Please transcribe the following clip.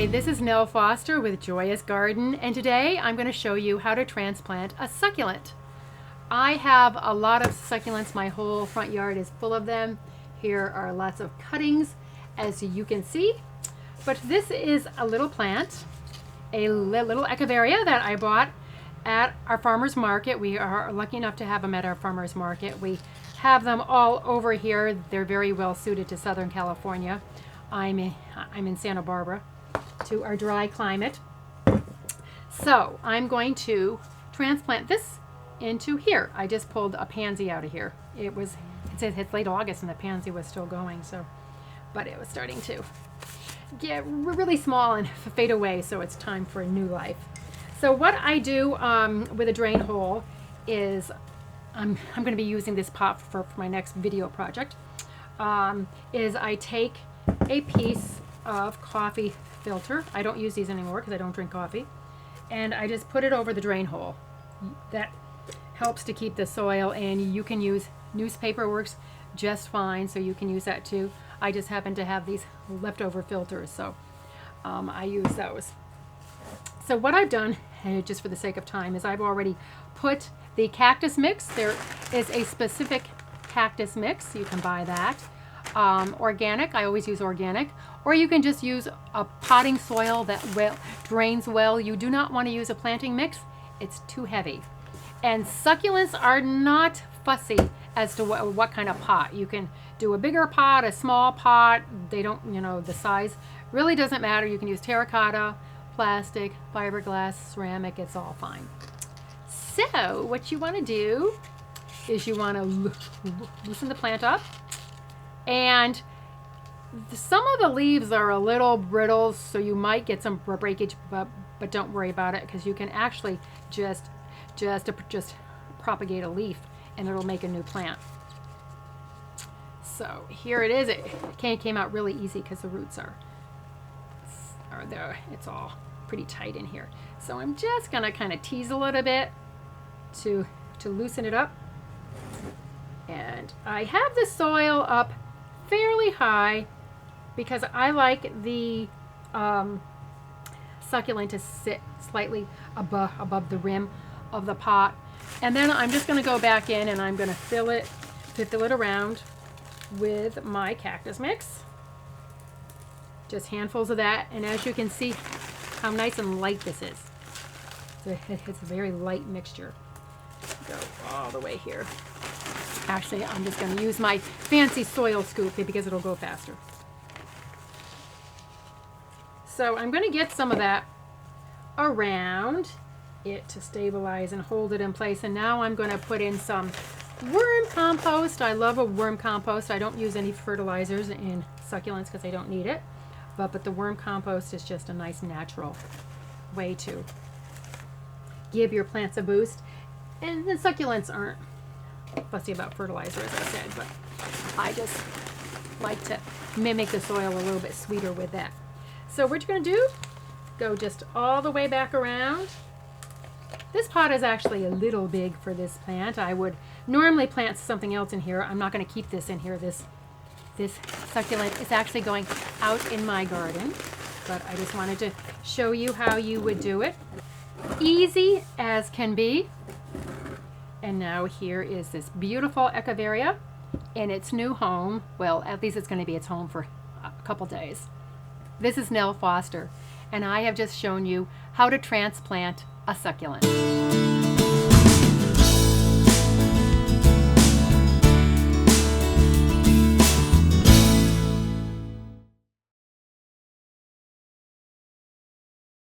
Hi, this is Nell Foster with Joyous Garden, and today I'm going to show you how to transplant a succulent. I have a lot of succulents. My whole front yard is full of them. Here are lots of cuttings, as you can see. But this is a little plant, a little echeveria that I bought at our farmer's market. We are lucky enough to have them at our farmer's market. We have them all over here. They're very well suited to Southern California. I'm in Santa Barbara, to our dry climate. So I'm going to transplant this into here. I just pulled a pansy out of here. It's late August and the pansy was still going, but it was starting to get really small and fade away, so it's time for a new life. So what I do with a drain hole is I'm going to be using this pot for my next video project. Is I take a piece of coffee filter. I don't use these anymore because I don't drink coffee. And I just put it over the drain hole. That helps to keep the soil, and you can use newspaper, works just fine, so you can use that too. I just happen to have these leftover filters, so I use those. So what I've done, just for the sake of time, is I've already put the cactus mix. There is a specific cactus mix. You can buy that. Organic, I always use organic, or you can just use a potting soil that drains well. You do not want to use a planting mix. It's too heavy. And succulents are not fussy as to what kind of pot. You can do a bigger pot, a small pot. They don't, the size really doesn't matter. You can use terracotta, plastic, fiberglass, ceramic, it's all fine. So what you want to do is you want to loosen the plant up. And some of the leaves are a little brittle, so you might get some breakage, but don't worry about it, because you can actually just propagate a leaf and it'll make a new plant. So here it is. It came out really easy because the roots are there. It's all pretty tight in here. So I'm just gonna kind of tease a little bit to loosen it up. And I have the soil up fairly high because I like the succulent to sit slightly above the rim of the pot. And then I'm just going to go back in and I'm going to fill it around with my cactus mix. Just handfuls of that. And as you can see how nice and light this is. It's a very light mixture. Go all the way here. Actually, I'm just going to use my fancy soil scoop because it'll go faster. So I'm going to get some of that around it to stabilize and hold it in place. And now I'm going to put in some worm compost. I love a worm compost. I don't use any fertilizers in succulents because I don't need it. But the worm compost is just a nice natural way to give your plants a boost. And the succulents aren't fussy about fertilizer, as I said, but I just like to mimic the soil a little bit sweeter with that. So what you're going to do, go just all the way back around. This pot is actually a little big for this plant. I would normally plant something else in here. I'm not going to keep this in here. This succulent is actually going out in my garden, but I just wanted to show you how you would do it. Easy as can be. And now here is this beautiful echeveria in its new home. Well, at least it's going to be its home for a couple days. This is Nell Foster, and I have just shown you how to transplant a succulent.